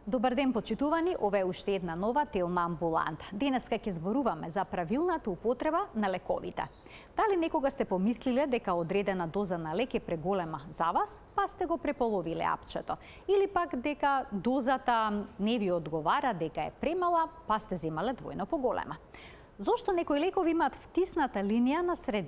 Добар ден, почитувани, ова е уште една нова Телма амбуланта. Денеска ќе зборуваме за правилната употреба на лековите. Дали некога сте помислиле дека одредена доза на лек е преголема за вас, па сте го преполовиле апчето? Или пак дека дозата не ви одговара, дека е премала, па сте земале двојно поголема? Зошто некои лекови имаат втисната линија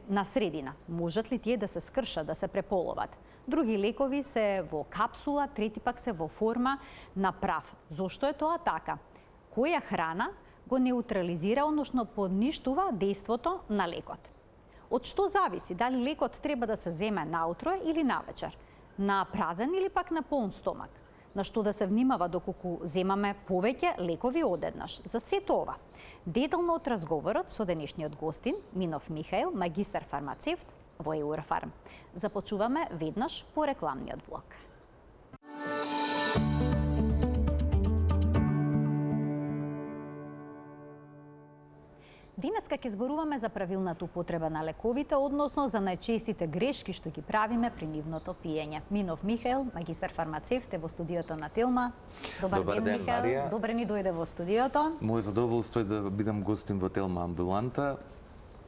на средина? Можат ли тие да се скршат, да се преполоват? Други лекови се во капсула, трети пак се во форма на прав. Зошто е тоа така? Која храна го неутрализира, односно подништува дејството на лекот? Од што зависи дали лекот треба да се земе наутро или навечер? На празен или пак на полн стомак? На што да се внимава доколку земаме повеќе лекови одеднаш? За сето ова, детално од разговорот со денешниот гостин Минов Михаил, магистар фармацевт во Еурфарм. Започуваме веднаш по рекламниот блок. Денеска ќе зборуваме за правилната употреба на лековите, односно за најчестите грешки што ги правиме при нивното пиење. Минов Михаил, магистар фармацевт, е во студиото на Телма. Добар ден, Михаил. Марија. Добре ни дојде во студиото. Моје задоволство е да бидам гостин во Телма амбуланта.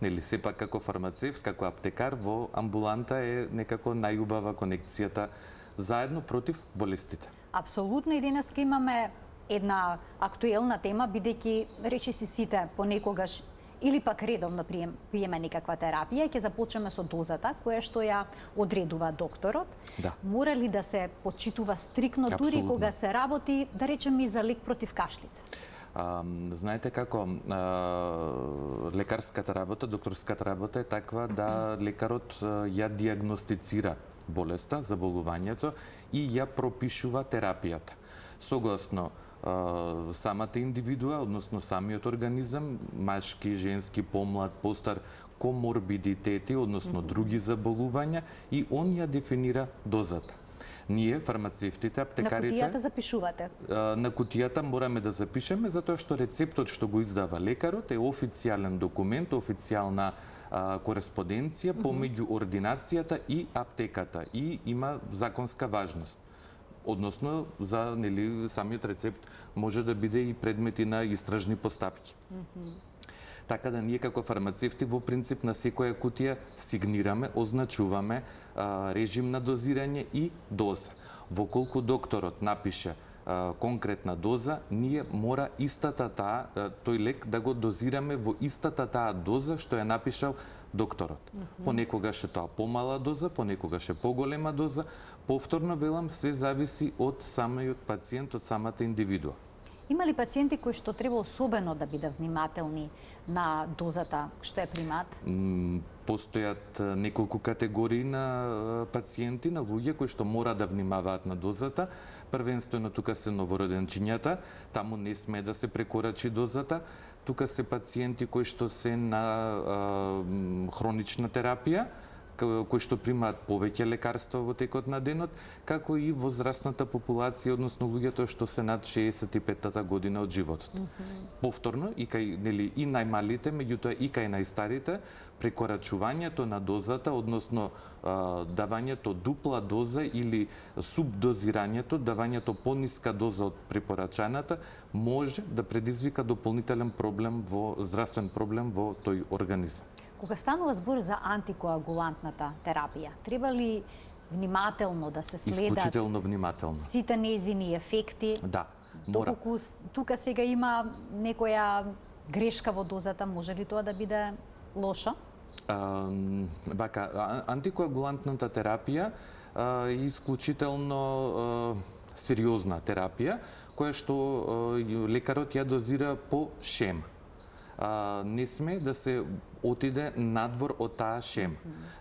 Нели, сепак како фармацевт, како аптекар, во амбуланта е некако најубава конекцијата заедно против болестите. Апсолутно, и денеска имаме една актуелна тема, бидејќи речиси сите понекогаш или пак редовно приеме некаква терапија. Ќе започнеме со дозата, која што ја одредува докторот. Да. Мора ли да се почитува стрикно, дури кога се работи, да речеме, и за лек против кашлица? Знаете како, лекарската работа, докторската работа е таква да лекарот ја диагностицира болеста, заболувањето и ја пропишува терапијата. Согласно самата индивидуа, односно самиот организам, машки, женски, помлад, постар, коморбидитети, односно други заболувања, и он ја дефинира дозата. Ние, фармацевтите, аптекарите... На кутијата запишувате? На кутијата мораме да запишеме, затоа што рецептот што го издава лекарот е официјален документ, официјална кореспонденција помеѓу ординацијата и аптеката и има законска важност. Односно, за самиот рецепт може да биде и предмети на истражни постапки. Така да ние како фармацевти во принцип на секоја кутија сигнираме, означуваме режим на дозирање и доза. Воколку докторот напише конкретна доза, ние мора истата тој лек да го дозираме во истата таа доза што ја напишал докторот. Понекогаш е тоа помала доза, понекогаш е поголема доза. Повторно велам, се зависи од самиот пациент, од самата индивидуа. Има ли пациенти кои што треба особено да бидат внимателни на дозата што ја примаат? Постојат неколку категории на пациенти, на луѓе кои што мора да внимаваат на дозата. Првенствено тука се новороденчињата, таму не сме да се прекорачи дозата. Тука се пациенти кои што се на хронична терапија, кои што примаат повеќе лекарства во текот на денот, како и возрастната популација, односно луѓето што се над 65-та година од животот. Повторно, и најмалите, меѓутоа и кај најстарите, прекорачувањето на дозата, односно давањето дупла доза или субдозирањето, давањето пониска доза од препорачаната, може да предизвика дополнителен проблем здравствен проблем во тој организам. Кога станува збор за антикоагулантната терапија, треба ли внимателно да се следат исклучително внимателно сите нејзини ефекти? Да, мора. Доколку тука сега има некоја грешка во дозата, може ли тоа да биде лошо? Антикоагулантната терапија е исклучително сериозна терапија, која што лекарот ја дозира по шема. Не сме да се отиде надвор од таа шема.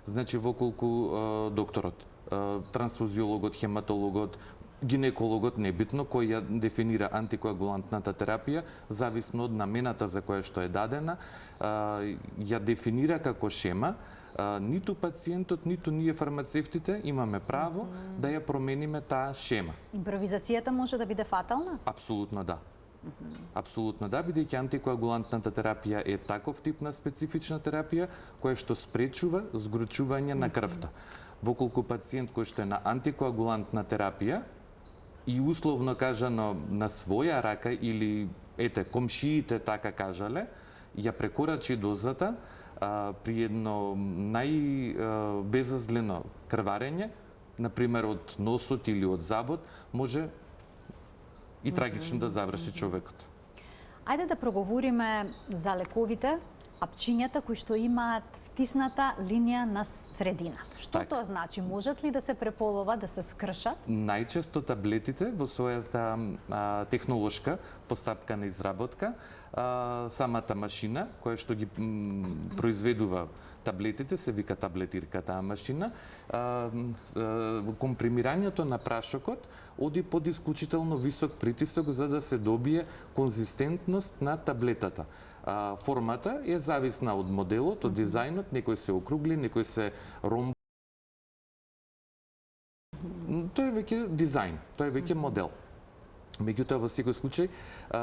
Значи, воколку докторот, трансфузиологот, хематологот, гинекологот, небитно, кој ја дефинира антикоагулантната терапија, зависно од намената за која што е дадена, ја дефинира како шема, ниту пациентот, ниту ние фармацевтите имаме право да ја промениме таа шема. Импровизацијата може да биде фатална? Апсолутно да. Апсолутно да, бидејќи антикоагулантната терапија е таков тип на специфична терапија која што спречува згручување на крвта. Воколку пациент кој што е на антикоагулантна терапија и условно кажано на своја рака или ете комшиите така кажале, ја прекорачи дозата при едно најбезазлено крварење, например од носот или од забот, може и трагично да заврши човекот. Ајде да проговориме за лековите, апчињата кои што имаат втисната линија на средина. Што тоа значи? Можат ли да се преполова, да се скршат? Најчесто таблетите во својата технолошка постапка на изработка, самата машина која што ги произведува таблетите, се вика таблетирка таа машина, компримирањето на прашокот оди под исклучително висок притисок за да се добие конзистентност на таблетата. Формата е зависна од моделот, од дизајнот, некои се округли, некои се ромб. Тоа е веќе дизајн, тоа е веќе модел. Меѓутоа, во секој случај,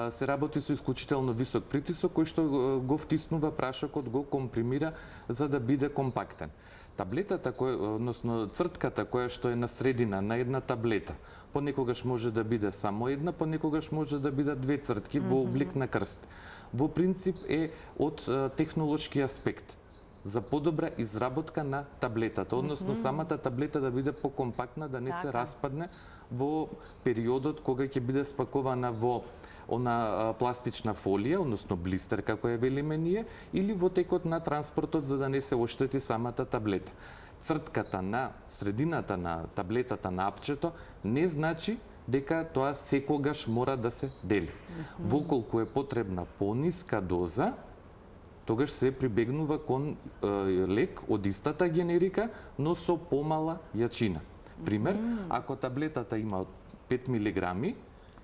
се работи со исклучително висок притисок, кој што го втиснува прашокот, го компримира за да биде компактен. Таблетата, односно цртката која што е на средина на една таблета, понекогаш може да биде само една, понекогаш може да бидат две цртки во облик на крст. Во принцип е од технолошки аспект за подобра изработка на таблетата, односно самата таблета да биде покомпактна, да не се распадне во периодот кога ќе биде спакована во она пластична фолија, односно блистер, како ја велиме ние, или во текот на транспортот за да не се оштети самата таблета. Цртката на средината на таблетата на апчето не значи дека тоа секогаш мора да се дели. Воколку е потребна пониска доза, тогаш се прибегнува кон лек од истата генерика, но со помала јачина. Пример, ако таблетата има 5 милиграми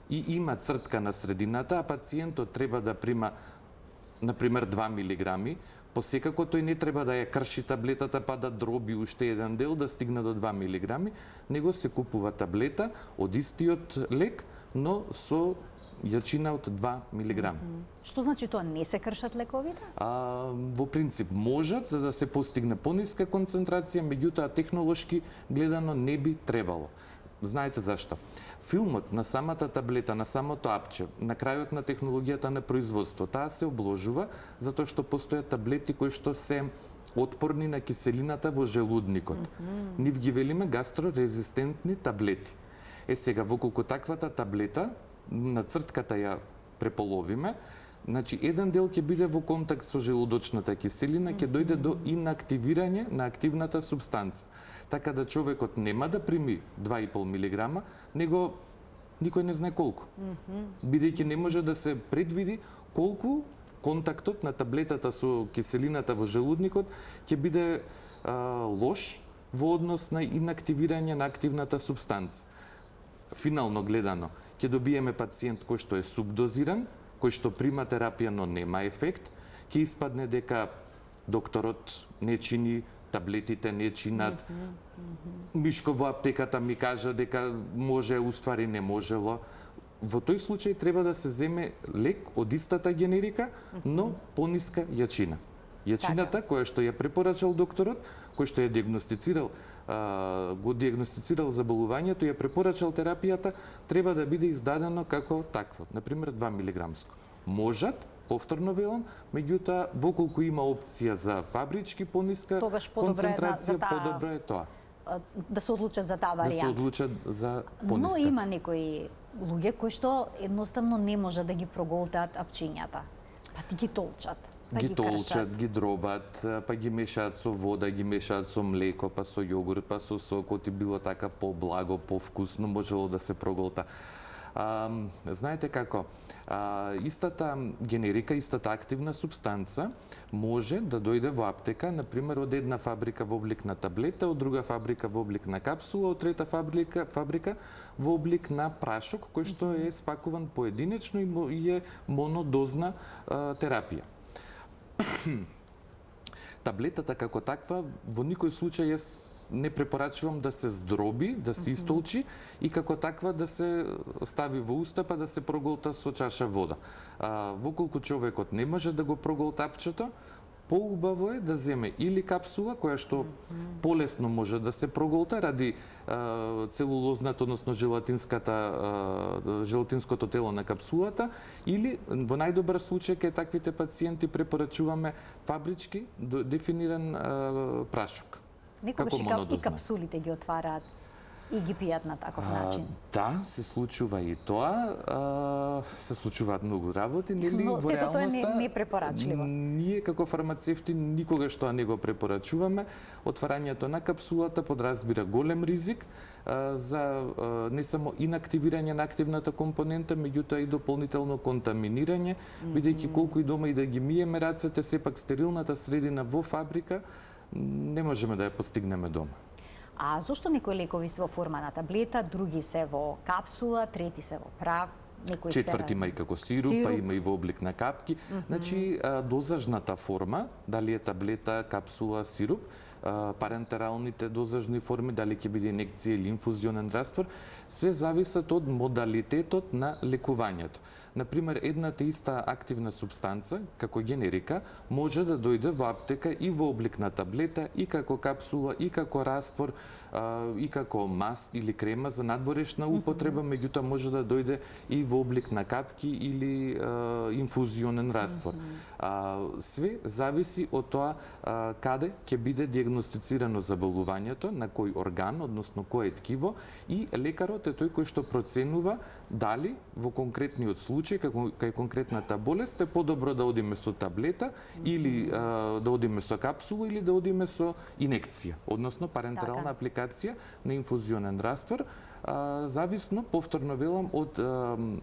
и има цртка на средината, а пациентот треба да прима, например, 2 милиграми, посекако тој не треба да ја крши таблетата па да дроби уште еден дел да стигне до 2 милиграми, него се купува таблета од истиот лек, но со јачина од 2 милиграми. Што значи тоа, не се кршат лековите? Во принцип можат за да се постигне пониска концентрација, меѓутоа технолошки гледано не би требало. Знаете зашто? Филмот на самата таблета, на самото апче, на крајот на технологијата на производство, таа се обложува затоа што постојат таблети кои што се отпорни на киселината во желудникот. Нив ги велиме гастрорезистентни таблети. Сега, воколку таквата таблета, на цртката ја преполовиме, значи еден дел ќе биде во контакт со желудочната киселина, ќе дојде до инактивирање на активната субстанца. Така да човекот нема да прими 2,5 милиграма, него никој не знае колку. Бидејќи не може да се предвиди колку контактот на таблетата со киселината во желудникот ќе биде лош во однос на инактивирање на активната субстанца. Финално гледано, ќе добиеме пациент кој што е субдозиран, кој што прима терапија, но нема ефект, ќе испадне дека докторот не чини, таблетите не чинат, Мишко во аптеката ми кажа дека може, уствари не можело. Во тој случај треба да се земе лек од истата генерика, но пониска јачина. Јачината која што ја препорачал докторот, кој што ја го диагностицирал заболувањето, ја препорачал терапијата, треба да биде издадено како такво, например 2 милиграмско. Можат, повторно велам, меѓутоа воколку има опција за фабрички пониска концентрација, подобро е тоа. Да се одлучат за таа варијанта. Да се одлучат за пониска. Но има некои луѓе кои што едноставно не може да ги проголтаат апчињата, па ти ги толчат. Ги толчат, ги дробат, па ги мешаат со вода, ги мешаат со млеко, па со јогурт, па со сокот и било така поблаго, повкусно, можело да се проголта. Знаете како, истата генерика, истата активна субстанца може да дојде во аптека, например, од една фабрика во облик на таблета, од друга фабрика во облик на капсула, од трета фабрика во облик на прашок, кој што е спакуван поединечно и е монодозна терапија. Таблетата како таква во никој случај јас не препорачувам да се здроби, да се истолчи и како таква да се стави во уста па да се проголта со чаша вода. Воколку човекот не може да го проголта апчето, поубаво е да земе или капсула која што полесно може да се проголта ради целулозната, односно желатинското тело на капсулата, или во најдобар случај кај таквите пациенти препорачуваме фабрички дефиниран прашок. Некогаш и капсулите ги отвараат и ги пијат на таков начин. Да, се случува и тоа. Се случуваат многу работи, нели? Но во сето тоа реалноста, не е препорачливо. Ние како фармацевти никогаш тоа не го препорачуваме. Отварањето на капсулата подразбира голем ризик за не само инактивирање на активната компонента, меѓутоа и дополнително контаминирање, бидејќи колку и дома и да ги миеме рацете, сепак стерилната средина во фабрика не можеме да ја постигнеме дома. А зошто некои лекови се во форма на таблета, други се во капсула, трети се во прав, некои Четврти има и како сируп, па има и во облик на капки. Значи, дозажната форма, дали е таблета, капсула, сируп, парентералните дозажни форми, дали ќе биде инекција или инфузионен раствор, све зависат од модалитетот на лекувањето. Например, едната иста активна субстанца, како генерика, може да дојде во аптека и во облик на таблета, и како капсула, и како раствор, и како мас или крема за надворешна употреба, меѓутоа може да дојде и во облик на капки или инфузионен раствор. Све зависи од тоа каде ќе биде диагностицирано заболувањето, на кој орган, односно кој ткиво, и лекарот е тој кој што проценува дали во конкретниот случај, кај конкретната болест, е подобро да одиме со таблета или да одиме со капсула или да одиме со инекција, односно парентерална апликација на инфузионен раствор, зависно, повторно велам, од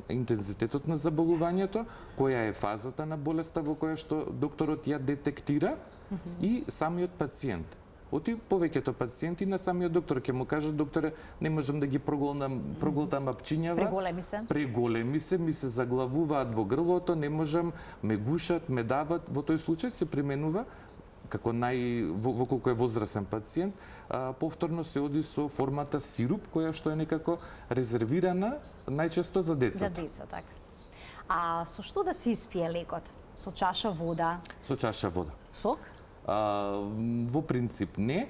интензитетот на заболувањето, која е фазата на болеста во која што докторот ја детектира и самиот пациент. Оти повеќето пациенти на самиот доктор ќе му кажат: докторе, не можам да ги проголтам апчињава. Преголеми се, ми се заглавуваат во грлото, не можам, ме гушат, ме дават. Во тој случај се применува како воколку е возрасен пациент, повторно се оди со формата сируп, која што е некако резервирана најчесто за децата. За деца, така. А со што да се испие лекот? Со чаша вода? Со чаша вода. Сок? Во принцип не.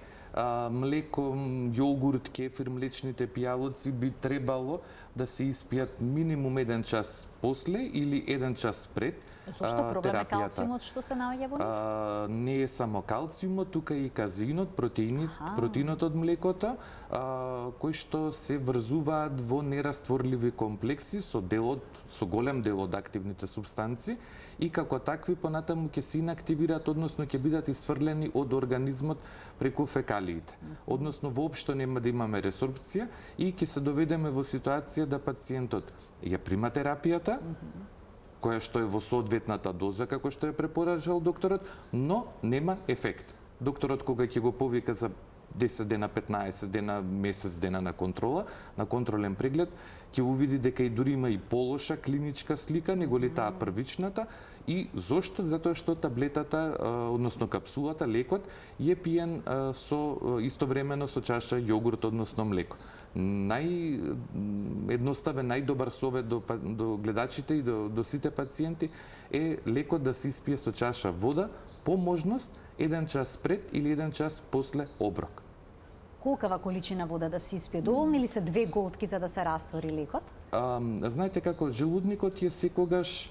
Млеко, јогурт, кефир, млечните пијалоци би требало да се испијат минимум 1 час после или 1 час пред терапијата. Зошто проблем е калциумот што се наоѓа во него? Не е само калциумот, тука и казеинот, протеинот од млекото, кои што се врзуваат во нерастворливи комплекси со голем дел од активните субстанци и како такви понатаму ќе се инактивираат, односно ќе бидат исфрлени од организмот преку фекалиите. Односно воопшто нема да имаме ресорбција и ќе се доведеме во ситуација да пациентот ја прима терапијата, која што е во соодветната доза како што ја препорачал докторот, но нема ефект. Докторот кога ќе го повика за 10 дена, 15 дена, месец дена на контрола, на контролен преглед, ќе увиди дека и дури има и полоша клиничка слика, него ли таа првичната. И зошто? Затоа што таблетата, односно капсулата, лекот, е пиен истовремено со чаша јогурт, односно млеко. Наједноставен, најдобар совет до гледачите и до сите пациенти е лекот да се испие со чаша вода, по можност 1 час пред или 1 час после оброк. Колкава количина вода да се испие? Доволни или се 2 голтки за да се раствори лекот? Знаете како, желудникот е секогаш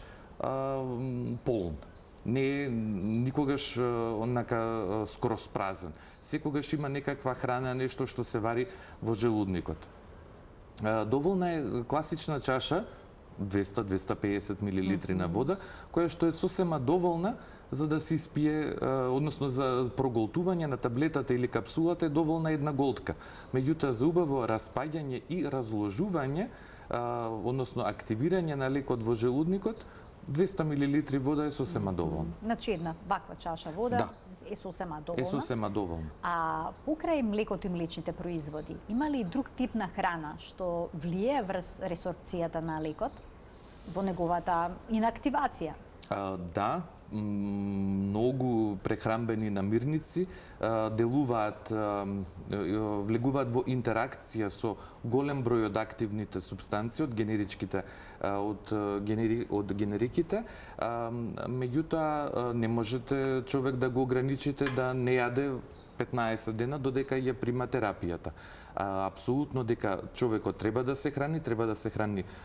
полн. Не е никогаш онака скроз празен. Секогаш има некаква храна, нешто што се вари во желудникот. Доволна е класична чаша, 200-250 мл на вода, која што е сосема доволна за да се испие, односно за проголтување на таблетата или капсулата е доволна 1 голтка. Меѓутоа, за убаво распаѓање и разложување, односно активирање на лекот во желудникот, 200 мл вода е сосема доволна. Значи една ваква чаша вода е сосема доволна. Е сосема доволна. А покрај млекото и млечните производи, има ли друг тип на храна што влијае врз ресорбцијата на лекот во неговата инактивација? Да, многу прехранбени намирници делуваат, влегуваат во интеракција со голем број од активните супстанции, од генеричките, од генериките, меѓутоа не можете човек да го ограничите да не јаде 15 дена додека ја прима терапијата. Апсолутно дека човекот треба да се храни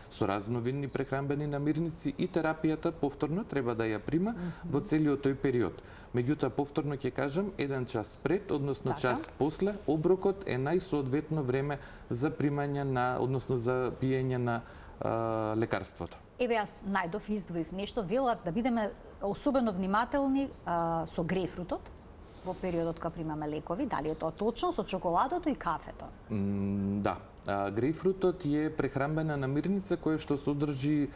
со разновидни прехранбени намирници и терапијата повторно треба да ја прима во целиот тој период. Меѓутоа повторно ќе кажам, 1 час пред, односно час после оброкот е најсоодветно време за примање на, односно за пиење на лекарството. Еве јас најдов, издвоив нешто, велат да бидеме особено внимателни со грејпфрутот во периодот кога примаме лекови, дали е тоа точно со чоколадото и кафето? Да, грејпфрутот е прехранбена намирница која што содржи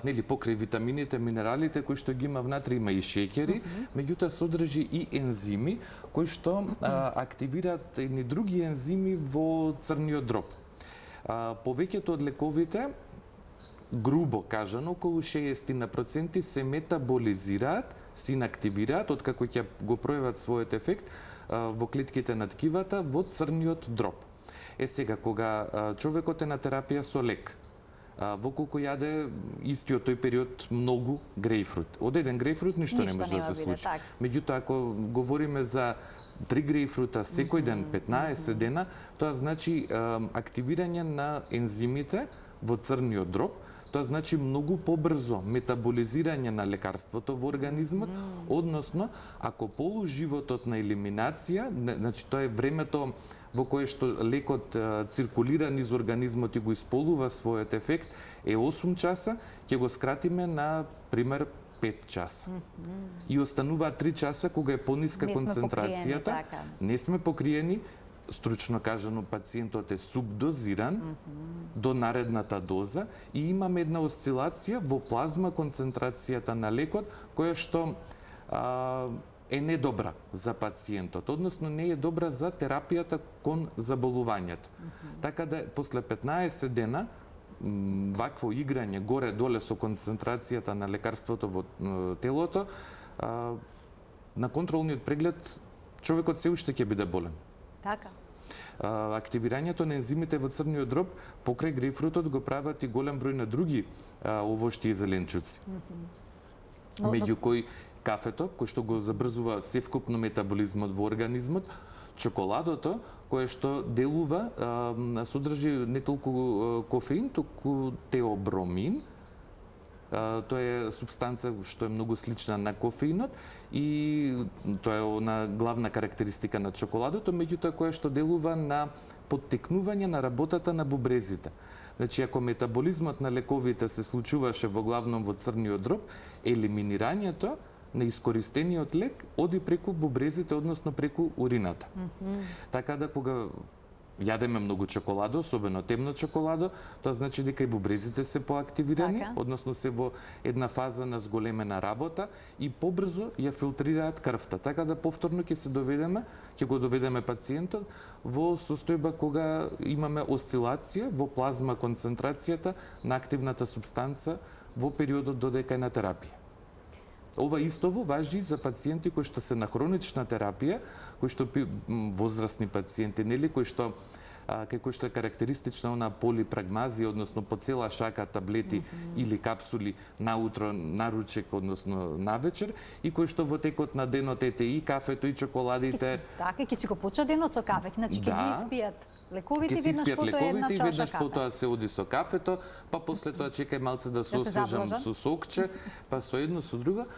нели покрај витамините, минералите кои што ги има внатре, има и шеќери, меѓутоа содржи и ензими кои што активираат едни други ензими во црниот дроб. Повеќето од лековите, грубо кажано, околу 60% се метаболизираат, се инактивираат, откако ќе го пројават својот ефект во клетките на ткивата во црниот дроб. Сега, кога човекот е на терапија со лек, воколку јаде истиот тој период многу грејпфрут. Од еден грејпфрут ништо не може да се случи. Меѓутоа, ако говориме за 3 грејпфрута секој ден, 15 дена, тоа значи активирање на ензимите во црниот дроб. Тоа значи многу побрзо метаболизирање на лекарството во организмот, односно, ако полуживотот на елиминација, значи тоа е времето во кое што лекот циркулира низ организмот и го исполнува својот ефект, е 8 часа, ќе го скратиме на пример 5 часа. И остануваат 3 часа кога е пониска концентрацијата. Не сме покриени, стручно кажано, пациентот е субдозиран до наредната доза и имаме една осцилација во плазма концентрацијата на лекот, која што е недобра за пациентот, односно не е добра за терапијата кон заболувањето. Така да после 15 дена вакво играње горе-доле со концентрацијата на лекарството во телото, на контролниот преглед човекот се уште ќе биде болен. Така. Активирањето на ензимите во црниот дроб покрај грејпфрутот го прават и голем број на други овошти и зеленчуци. Меѓу кои кафето, кој што го забрзува севкупно метаболизмот во организмот, чоколадото, кое што делува, содржи не толку кофеин, туку теобромин. Тоа е супстанца што е многу слична на кофеинот и тоа е она главна карактеристика на чоколадото, меѓутоа која што делува на поттекнување на работата на бубрезите. Значи, ако метаболизмот на лековите се случуваше во главном во црниот дроб, елиминирањето на искористениот лек оди преку бубрезите, односно преку урината. Така да кога јадеме многу чоколадо, особено темно чоколадо, тоа значи дека и бубрезите се поактивирани, односно се во една фаза на зголемена работа и побрзо ја филтрираат крвта. Така да повторно ќе го доведеме пациентот во состојба кога имаме осцилација во плазма концентрацијата на активната супстанца во периодот додека е на терапија. Ова истово важи за пациенти кои што се на хронична терапија, кои што возрастни пациенти, нели, кои што е карактеристична она полипрагмазија, односно по цела шака таблети или капсули наутро, наручек, односно навечер, и кои што во текот на денот ете и кафето и чоколадите. Така, ќе си го почна денот со кафе, значи ќе ги испијат лековите и веднаш потоа се оди со кафето, па после тоа чекај малце да се освежам со сокче, па со едно со друго.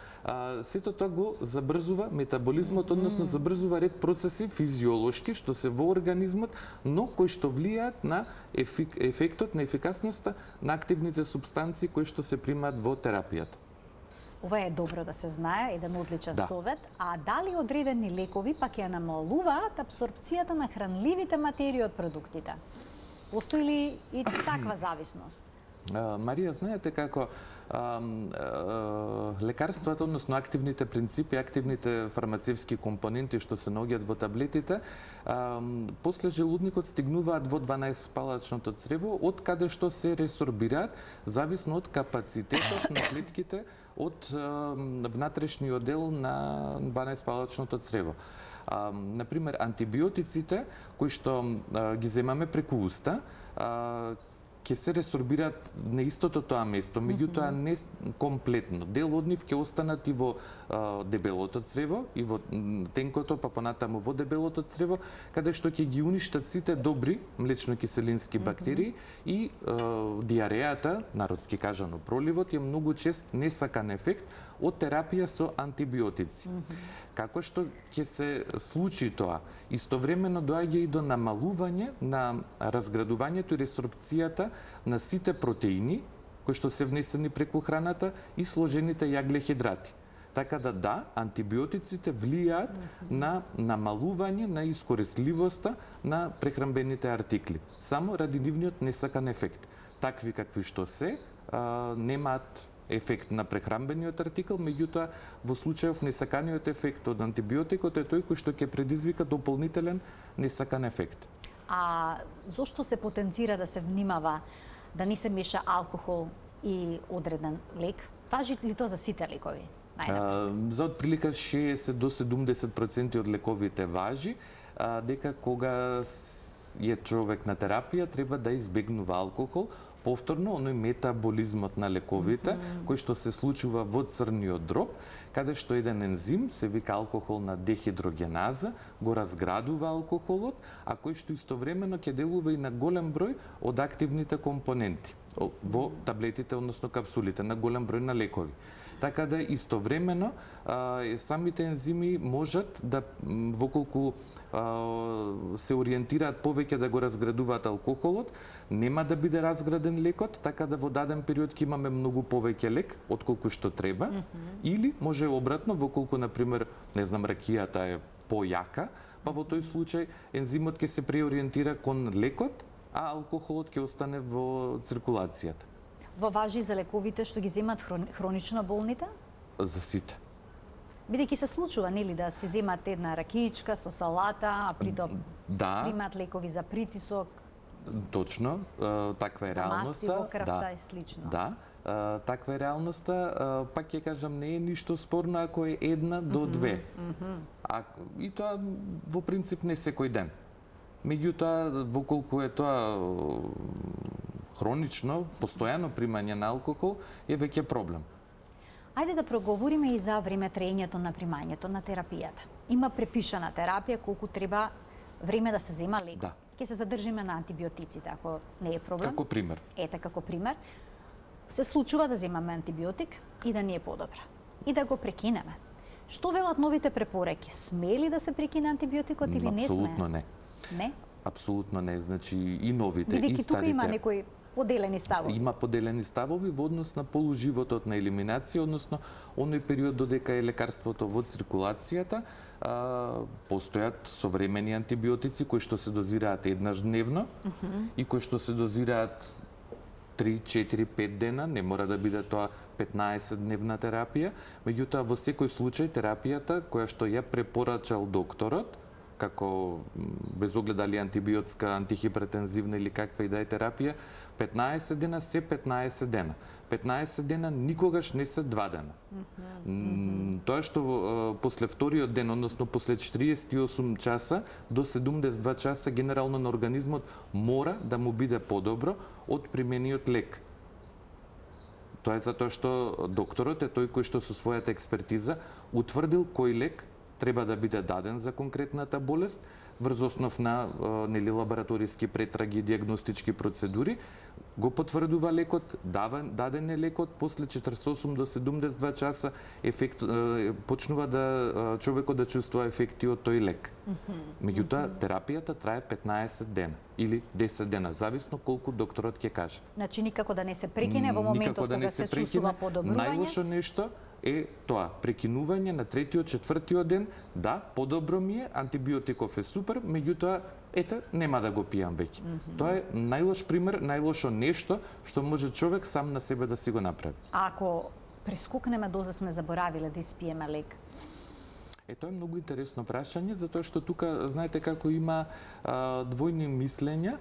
Сето тоа го забрзува метаболизмот, односно забрзува ред процеси физиолошки што се во организмот, но кои што влијаат на ефектот, на ефикасноста на активните супстанции кои што се примаат во терапијата. Ова е добро да се знае, еден одличен совет. А дали одредени лекови пак ја намалуваат апсорбцијата на хранливите материи од продуктите? Постои ли и таква зависност? Марија, знаете како лекарствата, односно активните принципи, активните фармацевски компоненти што се наоѓаат во таблетите, после желудникот стигнуваат во 12-палачното црево, од каде што се ресорбираат, зависно од капацитетот на клетките од внатрешниот дел на 12-палачното црево. Например, антибиотиците кои што ги земаме преку уста, ќе се ресорбираат на истото тоа место, меѓутоа не комплетно. Дел од нив ќе останат и во дебелото црево, и во тенкото, па понатаму во дебелото црево, каде што ќе ги уништат сите добри млечно-киселински бактерии и диарејата, народски кажано проливот, е многу чест несакан ефект од терапија со антибиотици. Како што ќе се случи тоа, истовремено доаѓа и до намалување на разградувањето и ресорбцијата на сите протеини кои што се внесени преку храната и сложените јаглехидрати. Така да, антибиотиците влијаат на намалување на искористливоста на прехранбените артикли, само ради нивниот несакан ефект. Такви какви што се, немаат ефект на прехранбениот артикл, меѓутоа во случајов несаканиот ефект од антибиотикот е тој кој што ќе предизвика дополнителен несакан ефект. А зошто се потенцира да се внимава да не се меша алкохол и одреден лек? Важи ли тоа за сите лекови? За отприлика 60 до 70% од лековите важи, дека кога е човек на терапија треба да избегнува алкохол. Повторно, оној метаболизмот на лековите, кој што се случува во црниот дроб, каде што еден ензим, се вика алкохолна дехидрогеназа, го разградува алкохолот, а кој што истовремено ќе делува и на голем број од активните компоненти во таблетите, односно капсулите, на голем број на лекови. Така да истовремено самите ензими можат да, воколку се ориентираат повеќе да го разградуваат алкохолот, нема да биде разграден лекот, така да во даден период ќе имаме многу повеќе лек отколку што треба, или може обратно, воколку например, не знам, ракијата е појака, па во тој случај ензимот ќе се преориентира кон лекот, а алкохолот ќе остане во циркулацијата. Во важи за лековите што ги земат хронично болните? За сите. Бидејќи се случува, нели, да се земат една ракиичка со салата, а притоа примат лекови за притисок. Точно, таква е реалноста. За мастиво, крвта и слично. Да, таква е реалноста. Пак ќе кажам, не е ништо спорно ако е 1 до 2. И тоа во принцип не секој ден. Меѓутоа, воколку е тоа хронично, постојано примање на алкохол е веќе проблем. Ајде да проговориме и за време траењето на примањето на терапијата. Има препишана терапија колку треба време да се зема лек. Да. Ќе се задржиме на антибиотиците, ако не е проблем. Како пример. Ете, како пример. Се случува да земаме антибиотик и да ни е подобра. И да го прекинеме. Што велат новите препораки? Смее ли да се прекине антибиотикот или не смее? Апсолутно не. Не? Апсолутно не. Значи и новите, и бидејќи старите. Тука има некои поделени ставови. Има поделени ставови во однос на полуживотот на елиминација, односно оној период додека е лекарството во циркулацијата, постојат современи антибиотици кои што се дозираат еднаш дневно и кои што се дозираат 3, 4, 5 дена, не мора да биде тоа 15-дневна терапија, меѓутоа во секој случај терапијата која што ја препорачал докторот, како без оглед дали антибиотска, антихипертензивна или каква и да е терапија, 15 дена се 15 дена. 15 дена никогаш не се 2 дена. Тоа што после вториот ден, односно после 48 часа до 72 часа генерално на организмот мора да му биде подобро од примениот лек. Тоа е затоа што докторот е тој кој што со својата експертиза утврдил кој лек треба да биде даден за конкретната болест врз основ на лабораториски претраги и диагностички процедури, го потврдува лекот, даден е лекот, после 48 до 72 часа почнува да човекот да чувствува ефекти од тој лек. Меѓутоа, терапијата трае 15 дена или 10 дена, зависно колку докторот ќе каже. Значи никако да не се прекине во моментот кога се чувствува подобрување? Најлошо нешто е тоа, прекинување на третиот, четвртиот ден, да, подобро ми е, антибиотиков е супер, меѓутоа ете, нема да го пијам веќе. Тоа е најлош пример, најлошо нешто што може човек сам на себе да си го направи. А ако прескокнеме доза, сме заборавиле да испиеме лек? Тоа е многу интересно прашање, затоа што тука, знаете како има двојни мислења.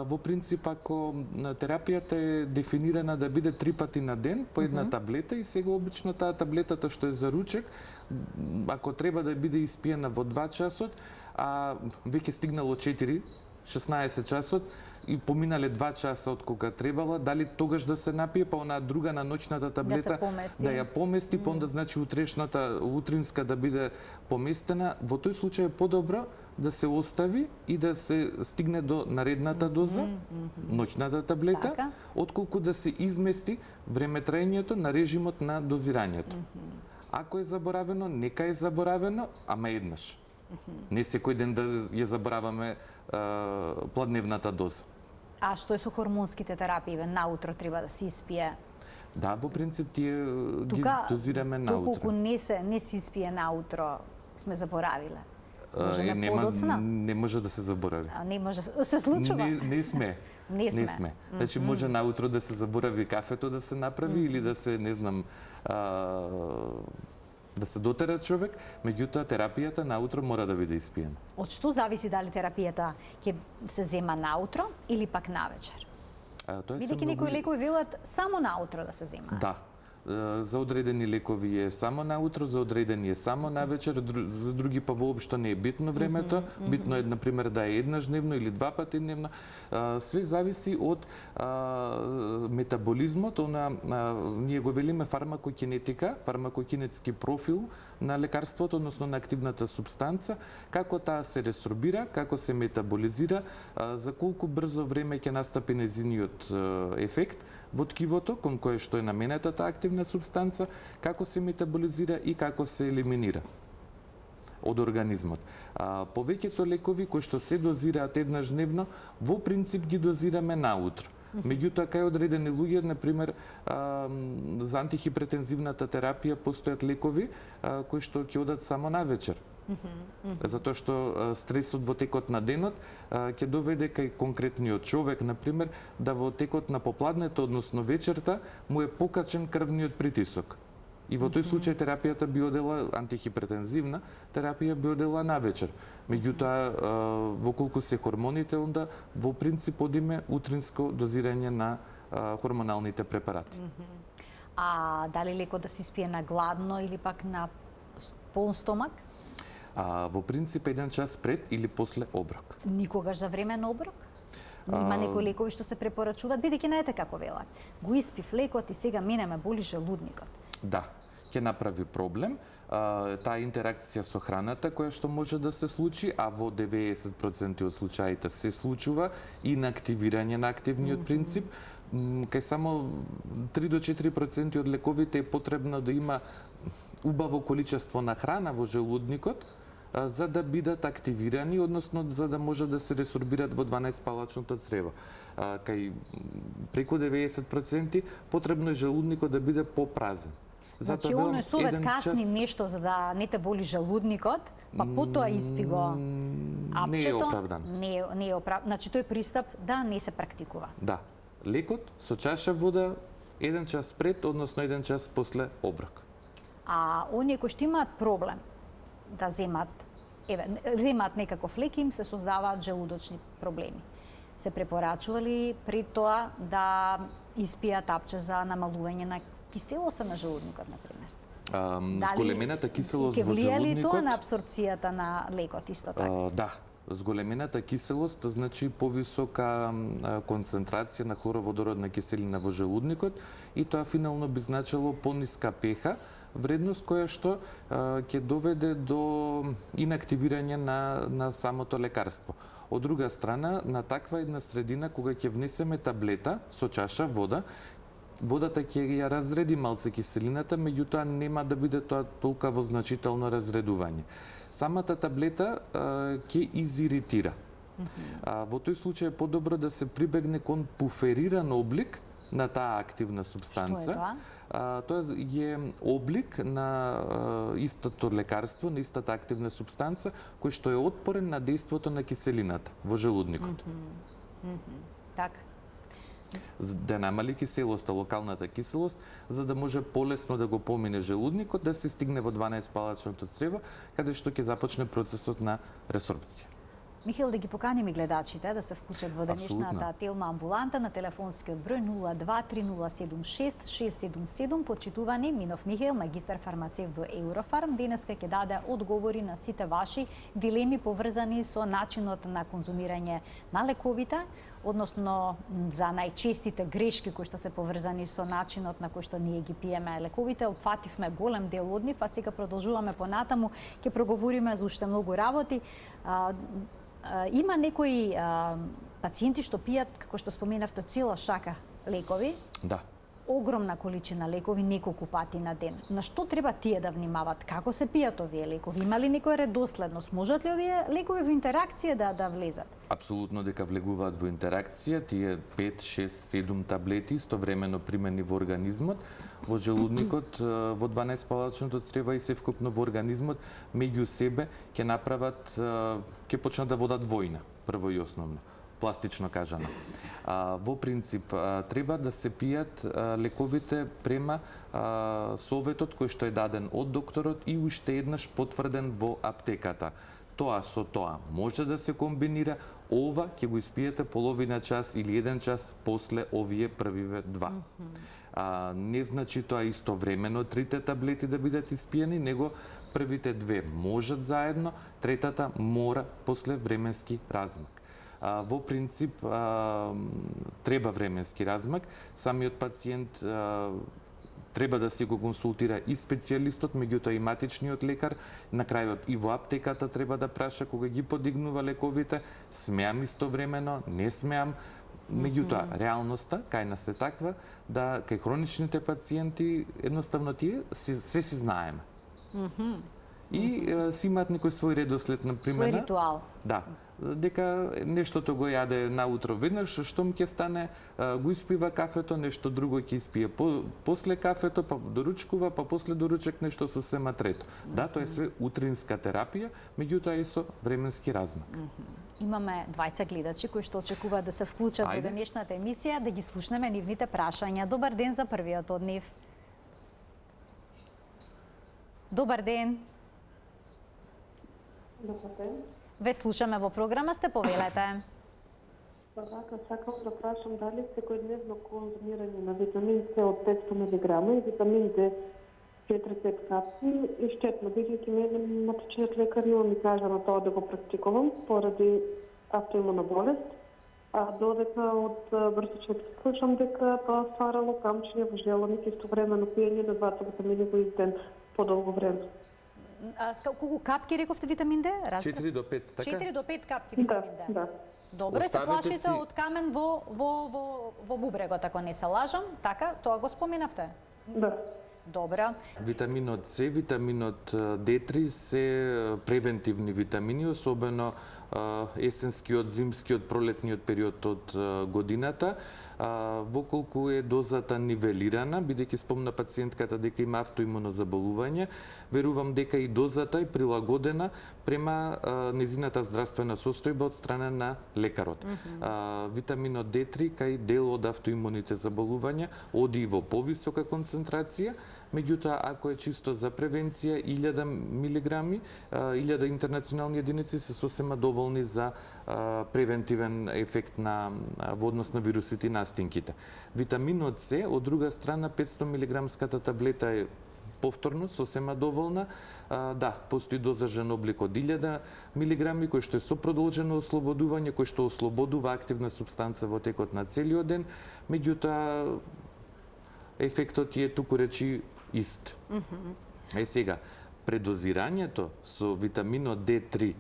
Во принцип, ако терапијата е дефинирана да биде 3 пати на ден по една таблета, и сега обично таа таблетата што е за ручек, ако треба да биде испиена во 2 часот, а веќе стигнало 4, 16 часот, и поминале 2 часа од кога требала, дали тогаш да се напие, па онаа друга на ноќната таблета да ја помести, па онда значи утрешната, утринска да биде поместена. Во тој случај е подобро да се остави и да се стигне до наредната доза, ноќната таблета, отколку да се измести времетраењето на режимот на дозирањето. Ако е заборавено, нека е заборавено, ама еднаш. Не секој ден да ја забораваме пладневната доза. А што е со хормонските терапии? Наутро треба да се испие? Да, во принцип тие ги дозираме наутро. Доколку не се испие наутро, сме заборавиле. Можеме подоцна? Не може да се заборави. Не може, се случува? Не сме. Не сме. Значи може наутро да се заборави кафето да се направи или да се, не знам, да се дотера човек, меѓутоа терапијата наутро мора да биде испиена. Од што зависи дали терапијата ќе се зема наутро или пак навечер? Бидејќи некои лекови велат само наутро да се земаат. Да. За одредени лекови е само наутро, за одредени е само навечер, за други па воопшто не е битно времето. Битно е, например, да е еднаш дневно или 2 пати дневно. Све зависи од метаболизмот, ние го велиме фармакокинетика, фармакокинетски профил на лекарството, односно на активната субстанца, како таа се ресорбира, како се метаболизира, за колку брзо време ќе настапи незиниот ефект во ткивото, кон кое што е наменетата активна субстанца, како се метаболизира и како се елиминира од организмот. Повеќето лекови кои што се дозираат еднаш дневно, во принцип ги дозираме наутро. Меѓутоа, кај одредени луѓе, например, за антихипретензивната терапија постојат лекови кои што ќе одат само навечер. Затоа што стресот во текот на денот ќе доведе кај конкретниот човек, например, да во текот на попладнето, односно вечерта, му е покачен крвниот притисок. И во тој случај терапијата би одела, антихипретензивна терапија би одела навечер. Меѓутоа, во колку се хормоните, онда во принцип одиме утринско дозирање на хормоналните препарати. А дали лекот да се испие на гладно или пак на полн стомак? Во принцип 1 час пред или после оброк. Никогаш за време на оброк? Има некои лекови што се препорачуваат, бидејќи знаете како велат. Го испив лекот и сега мене ме боли желудникот. Да, ќе направи проблем. Таа интеракција со храната која што може да се случи, а во 90% од случаите се случува инактивирање на активниот принцип. Кај само 3 до 4% од лековите е потребно да има убаво количество на храна во желудникот, за да бидат активирани, односно за да може да се ресорбират во 12-палачното црево. Кај преку 90% потребно е желудникот да биде попразен. Значи, оној совет касни нешто за да не те боли желудникот, па потоа испи го апчето. Не е оправдан. Не е оправдан. Значи, тој пристап, да, не се практикува. Да. Лекот со чаша вода 1 час пред, односно 1 час после оброк. А оние кои што имаат проблем да земат некаков лек, им се создаваат желудочни проблеми. Се препорачува ли при тоа да испијат апче за намалување на киселоста на желудникот, например? Зголемената киселост во желудникот... Ќе влие ли тоа на апсорбцијата на лекот исто така? Да. Зголемената киселост значи повисока концентрација на хлороводородна киселина во желудникот и тоа финално би значило пониска pH вредност која што ќе доведе до инактивирање на самото лекарство. Од друга страна, на таква една средина, кога ќе внесеме таблета со чаша вода, водата ќе ја разреди малце киселината, меѓутоа нема да биде тоа толкаво значително разредување. Самата таблета ќе изиритира. Во тој случај е подобро да се прибегне кон пуфериран облик на таа активна субстанца. Што е тоа? Тоа е облик на истото лекарство, на истата активна субстанца, кој што е отпорен на дејството на киселината во желудникот. Така. Да намали киселоста, локалната киселост, за да може полесно да го помине желудникот, да се стигне во 12-палачното црево, каде што ќе започне процесот на ресорбција. Михаил, да ги поканим и гледачите да се вклучат во денешната телма амбуланта на телефонскиот број 023076-677. Почитувани Минов Михаил, магистар фармацевт во Еврофарм, денеска ќе даде одговори на сите ваши дилеми поврзани со начинот на конзумирање на лековите, односно за најчестите грешки кои што се поврзани со начинот на кој што ние ги пиеме лековите. Опфативме голем дел од нив, а сега продолжуваме понатаму, ќе проговориме за уште многу работи. Има некои пациенти што пијат, како што споменавте, цела шака лекови. Да. Огромна количина лекови неколку пати на ден. На што треба тие да внимават? Како се пијат овие лекови? Има ли некоја редоследност? Можат ли овие лекови во интеракција да влезат? Апсолутно дека влегуваат во интеракција. Тие 5, 6, 7 таблети истовремено примени во организмот, во желудникот, во 12-палачното црево и севкупно во организмот, меѓу себе ќе направат, ќе почнат да водат војна, прво и основно, пластично кажано. Во принцип, треба да се пијат лековите према советот кој што е даден од докторот и уште еднаш потврден во аптеката. Тоа со тоа може да се комбинира, ова ќе го испиете половина час или 1 час после овие првиве два. Не значи тоа истовремено трите таблети да бидат испиени, него првите две можат заедно, третата мора после временски размак. Во принцип, треба временски размак. Самиот пациент треба да се го консултира и специјалистот, меѓутоа и матичниот лекар, на крајот и во аптеката треба да праша кога ги подигнува лековите, смеам истовремено, не смеам. Меѓутоа, реалноста кај нас е таква да кај хроничните пациенти едноставно тие све си знаеме. И си имаат некој свој редослед на примена. Свој ритуал. Да. Дека нештото го јаде наутро веднаш, штом ќе стане, го испива кафето, нешто друго ќе испие после кафето, па доручкува, па после доручек нешто сосема трето. Да, тоа е све утринска терапија, меѓутоа и со временски размак. Имаме двајца гледачи кои што очекуваат да се вклучат во денешната емисија, да ги слушнеме нивните прашања. Добар ден за првиот од нив. Добар ден. Добар ден. Ве слушаме во програма, сте повелете. Така, сакам да прашам дали секојдневно конзумирање на витамин С од 500 мг и витамин Д 4-5 капки и штетно, бидејќи мене матичниот лекар ми кажа на тоа да го практикувам поради автоимуна болест, а додека од вртичот слушам дека тоа стварало камчење во желудник и истовремено пиење на двата витамини во ден подолго време. Колку капки рековте витамин Д? 4 до 5, така? 4 до 5 капки витамин Д. Да. Добре, се плашите од камен во бубрегот, ако не се лажам, така? Тоа го споменавте? Да. Добро. Витаминот С, витаминот D3 се превентивни витамини, особено есенскиот, зимскиот, пролетниот период од годината. Воколку е дозата нивелирана, бидејќи спомна пациентката дека има автоимуно заболување, верувам дека и дозата е прилагодена према незината здравствена состојба од страна на лекарот. Витаминот D3 кај дел од автоимуните заболувања оди во повисока концентрација, меѓутоа ако е чисто за превенција 1000 милиграми, 1000 интернационални единици се сосема доволни за превентивен ефект во однос на вирусите и настинките. Витаминот С, од друга страна, 500 милиграмската таблета е повторно сосема доволна. Да, постои дозажен облик од 1000 милиграми, кој што е со продолжено ослободување, кој што ослободува активна субстанца во текот на целиот ден, меѓутоа ефектот е туку речи ист. Сега, предозирањето со витаминот D3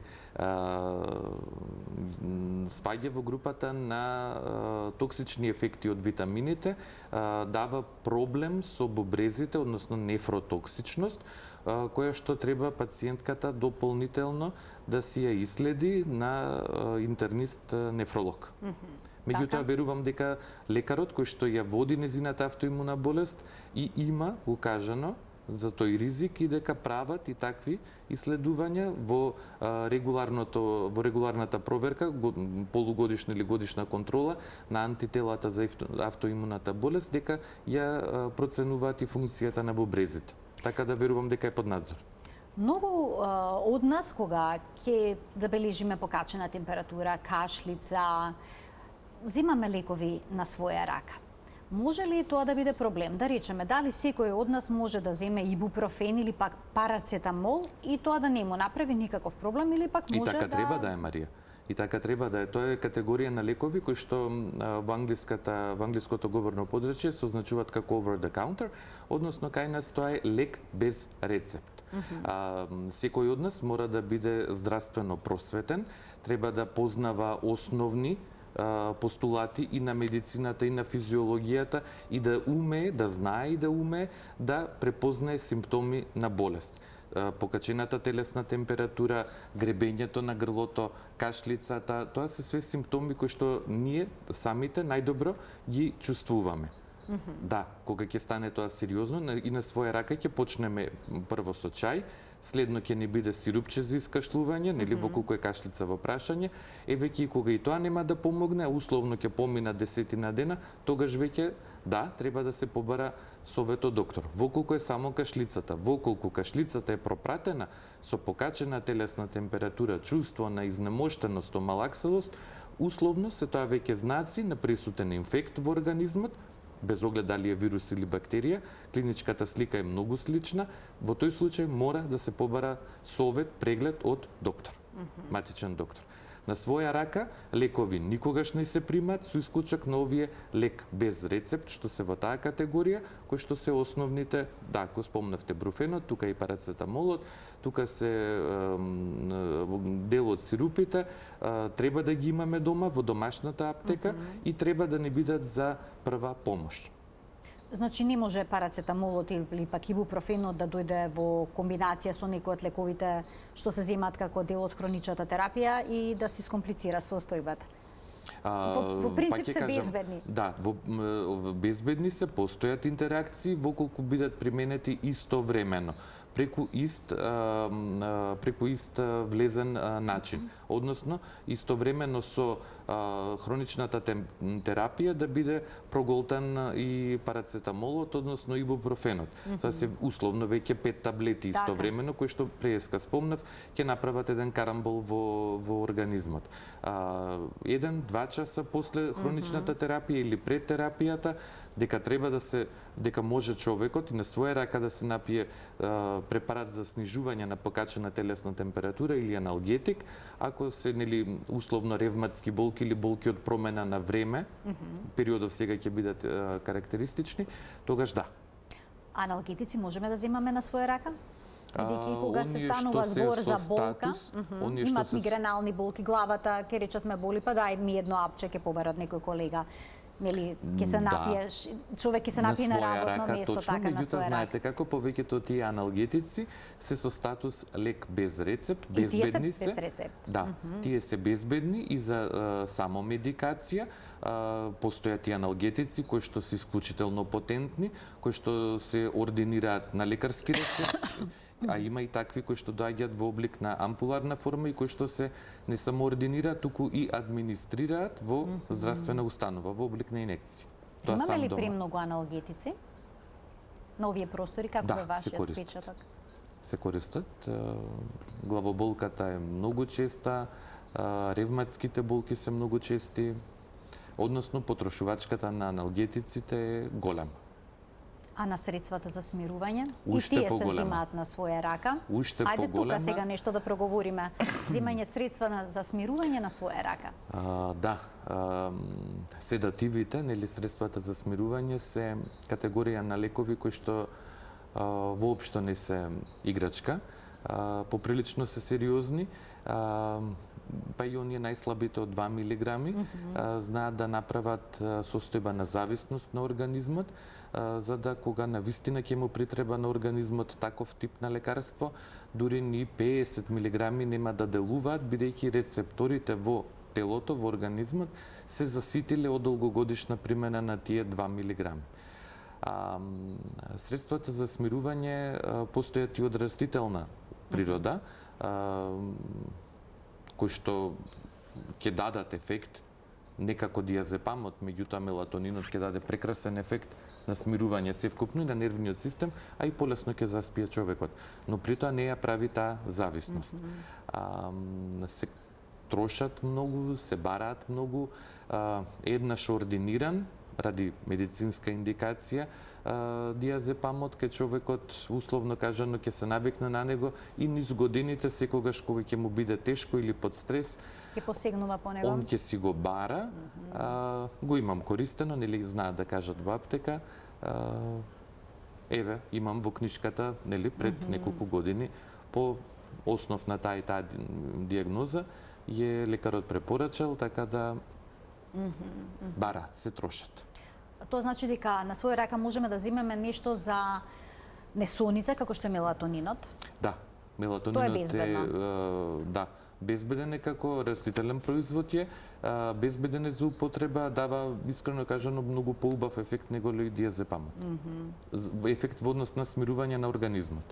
спаѓа во групата на токсични ефекти од витамините, дава проблем со бубрезите, односно нефротоксичност, која што треба пациентката дополнително да си ја иследи на интернист нефролог. Меѓутоа, верувам дека лекарот кој што ја води незината автоимуна болест и има укажано за тој ризик и дека прават и такви исследувања во регуларната проверка, полугодишна или годишна контрола на антителата за автоимуната болест, дека ја проценуваат и функцијата на бубрезите. Така да верувам дека е под надзор. Многу од нас, кога ќе забележиме покачена температура, кашлица, земаме лекови на своја рака. Може ли тоа да биде проблем? Да речеме, дали секој од нас може да земе ибупрофен или пак парацетамол и тоа да не му направи никаков проблем или пак може да... И така треба да е, Марија. И така треба да е. Тоа е категорија на лекови кои што во англиското говорно подрачје се означуваат како over the counter, односно кај нас тоа е лек без рецепт. Секој од нас мора да биде здравствено просветен, треба да познава основни постулати и на медицината и на физиологијата и да умее, да знае и да умее да препознае симптоми на болест. Покачената телесна температура, гребењето на грлото, кашлицата, тоа се све симптоми кои што ние самите најдобро ги чувствуваме. Да, кога ќе стане тоа сериозно и на своја рака ќе почнеме прво со чај, следно ќе не биде сирупче за искашлување, нели воколку е кашлица во прашање, веќе и кога и тоа нема да помогне, условно ќе помина 10 дена, тогаш веќе да, треба да се побара совет од доктор. Воколку е само кашлицата, воколку кашлицата е пропратена со покачена телесна температура, чувство на изнемоштеност, малакселост, условно се тоа веќе знаци на присутен инфект во организмот, без оглед дали е вирус или бактерија, клиничката слика е многу слична, во тој случај мора да се побара совет, преглед од доктор, матичен доктор. На своја рака лекови никогаш не се примат, со исклучок на овие лек без рецепт, што се во таа категорија, кои што се основните, да, го спомнавте бруфенот, тука и парацетамолот, тука се дел од сирупите, треба да ги имаме дома во домашната аптека и треба да не бидат за прва помош. Значи не може парацетамолот или пак ибупрофенот да дојде во комбинација со некој од лековите што се земаат како дел од хроничната терапија и да се искомплицира состојбата. Во принцип се безбедни. Да, во безбедни се, постојат интеракции воколку бидат применети истовремено преку ист влезен начин, односно истовремено со хроничната терапија да биде проголтан и парацетамолот, односно ибупрофенот. Тоа се условно веќе 5 таблети истовремено, кои што преска спомнав, ќе направат еден карамбол во организмот. 1-2 часа после хроничната терапија или пред терапијата, дека може човекот и на своја рака да се напие препарат за снижување на покачена телесна температура или аналгетик, ако се нели условно ревматски болки или болки од промена на време, периодов сега ќе бидат карактеристични, тогаш да. Аналгетици можеме да земаме на своја рака? Бидејќи кога се станува збор за болка, имат мигренални болки, главата, ќе речат ме боли, па дај ми едно апче, ќе побарат некој колега. Нели, ќе се напиеш, човек ќе се напие на работно место, точно, така на своја рака. Знаете како повеќето тие аналгетици се со статус лек без рецепт, безбедни се. Без рецепт. Да, тие се безбедни и за само медикација. Постојат и аналгетици кои што се исклучително потентни, кои што се ординираат на лекарски рецепт. А има и такви кои што доаѓаат во облик на ампуларна форма и кои што се не само ординираат, туку и администрираат во здравствена установа во облик на инекции. Имаме ли премногу аналгетици на овие простори? Како е вашиот впечаток? Се користат. Главоболката е многу честа, ревматските болки се многу чести, односно потрошувачката на аналгетиците е голема. А на средствата за смирување? Уште и тие поголема. се земаат на своја рака? Уште Ајде поголема. тука сега нешто да проговориме. Земање средства за смирување на своја рака? Да, седативите, нели средствата за смирување се категорија на лекови кои што воопшто не се играчка, поприлично се сериозни, па и оние најслабите од 2 милиграми знаат да направат состојба на зависност на организмот, за да кога на вистина ќе му притреба на организмот таков тип на лекарство, дури ни 50 милиграми нема да делуваат, бидејќи рецепторите во телото, во организмот, се заситиле од долгогодишна примена на тие 2 милиграми. Средствата за смирување постојат и од растителна природа, кои што ќе дадат ефект, некако диазепамот, меѓутоа мелатонинот ќе даде прекрасен ефект на смирување севкупно и на нервниот систем, а и полесно ќе заспие човекот. Но при тоа не ја прави таа зависност. Се трошат многу, се бараат многу, еднаш ординиран, ради медицинска индикација, диазепамот кај човекот, условно кажано, ќе се навикне на него и низ годините, секогаш кога ќе му биде тешко или под стрес, ќе посегнува по него. Он ќе си го бара, го имам користено, нели знаат да кажат во аптека, еве, имам во книжката, нели, пред неколку години, по основ на таа и таа диагноза, е лекарот препорачал, така да бараат, се трошат. Тоа значи дека на своја рака можеме да земеме нешто за несоница, како што е мелатонинот? Да, мелатонинот Тоа е безбедно. Да, безбеден е како растителен производ е, безбеден е за употреба, дава, искрено кажано, многу поубав ефект него ли диазепамот. Ефект во однос на смирување на организмот.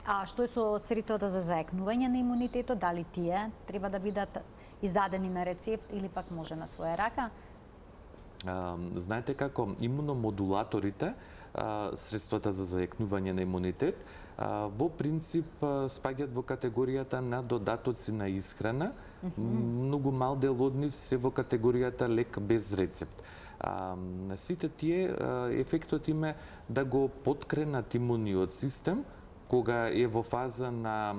А што е со средствата за заекнување на имунитетот? Дали тие треба да бидат издадени на рецепт или пак може на своја рака? Знаете како имуномодулаторите, средствата за заекнување на имунитет, во принцип спаѓаат во категоријата на додатоци на исхрана. Многу мал дел од нив се во категоријата лек без рецепт. Сите тие, ефектот им е да го поткренат имуниот систем, кога е во фаза на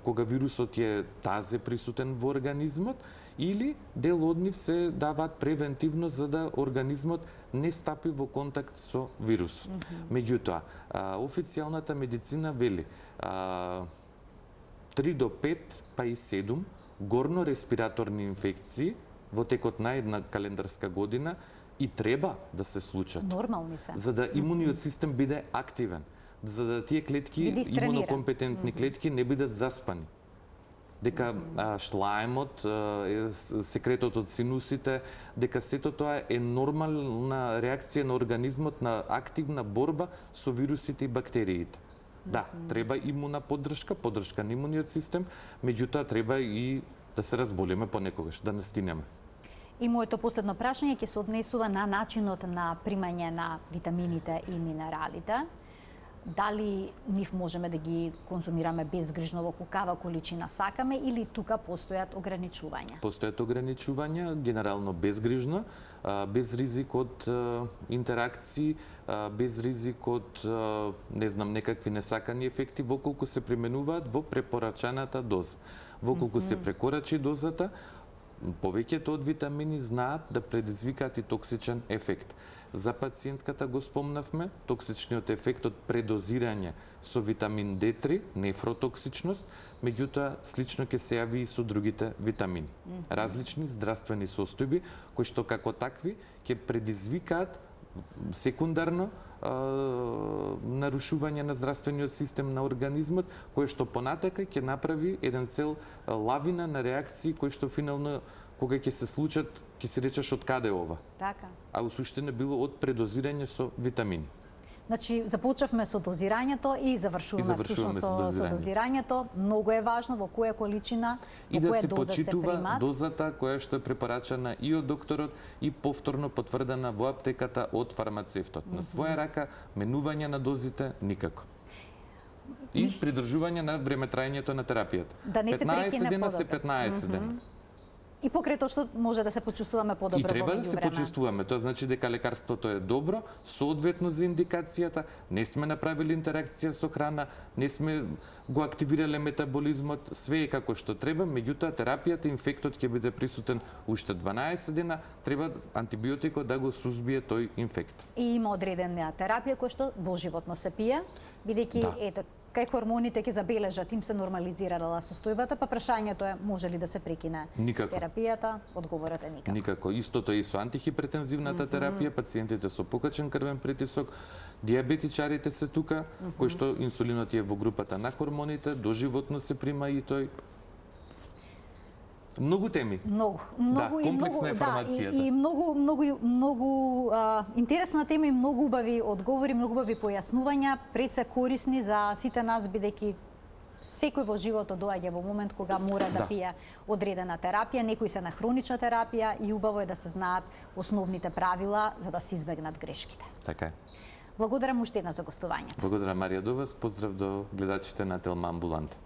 кога вирусот е тазе присутен во организмот, или дел од нив се даваат превентивно за да организмот не стапи во контакт со вирусот. Меѓутоа, официјалната медицина вели 3 до 5, па и 7 горно респираторни инфекции во текот на една календарска година и треба да се случат. Нормални се. За да имуниот систем биде активен, за да тие клетки, имунокомпетентни клетки, не бидат заспани. Дека шлаемот, секретот од синусите, дека сето тоа е нормална реакција на организмот на активна борба со вирусите и бактериите. Да, треба имуна поддршка на имуниот систем, меѓутоа треба и да се разболиме понекогаш, да не стинеме. И моето последно прашање ќе се однесува на начинот на примање на витамините и минералите. Дали нив можеме да ги конзумираме безгрижно во колкава количина сакаме или тука постојат ограничувања? Постојат ограничувања, генерално безгрижно, без ризик од интеракции, без ризик од, не знам, некакви несакани ефекти, воколку се применуваат во препорачаната доза. Воколку се прекорачи дозата, повеќето од витамини знаат да предизвикаат и токсичен ефект. За пациентката го спомнавме, токсичниот ефект од предозирање со витамин D3, нефротоксичност, меѓутоа слично ќе се јави и со другите витамини. Различни здравствени состојби кои што како такви ќе предизвикаат секундарно нарушување на здравствениот систем на организмот, кој што понатака ќе направи еден цел лавина на реакции кои што финално кога ќе се случат, ќе се речеш од каде ова. Така. А у суштина било од предозирање со витамини. Значи, започнавме со дозирањето и завршуваме со дозирањето. Многу е важно во која количина, и во да која се доза се почитува примат. дозата која што е препорачана и од докторот и повторно потврдена во аптеката од фармацевтот. На своја рака, менување на дозите никако. И придржување на времетраењето на терапијата. Да не се 15 дена подобро. се 15 дена. И покрај тоа што може да се почувствуваме подобро И треба во да се меѓувреме. почувствуваме. Тоа значи дека лекарството е добро, соодветно за индикацијата, не сме направили интеракција со храна, не сме го активирале метаболизмот, све е како што треба, меѓутоа терапијата, инфектот ќе биде присутен уште 12 дена, треба антибиотикот да го сузбие тој инфект. И има одредена терапија која што доживотно се пие, бидејќи Да. ето кај хормоните ќе забележат, им се нормализирала состојбата, па прашањето е може ли да се прекине Никако. терапијата? Одговорот е никако. Никако. Истото е и со антихипертензивната терапија, пациентите со покачен крвен притисок, диабетичарите се тука, кои што инсулинот е во групата на хормоните, доживотно се прима и тој. Многу теми. Многу комплексна информацијата. И многу интересна тема и многу убави одговори, многу убави појаснувања, пред се корисни за сите нас, бидејќи секој во животот доаѓа во момент кога мора да пие одредена терапија, некои се на хронична терапија и убаво е да се знаат основните правила за да се избегнат грешките. Така е. Благодарам уште една за гостувањето. Благодарам Марија до вас, поздрав до гледачите на Телма Амбулант.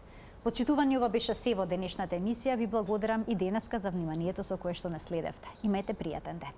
Почитувани, ова беше се во денешната емисија. Ви благодарам и денеска за вниманието со кое што не следевте. Имајте пријатен ден.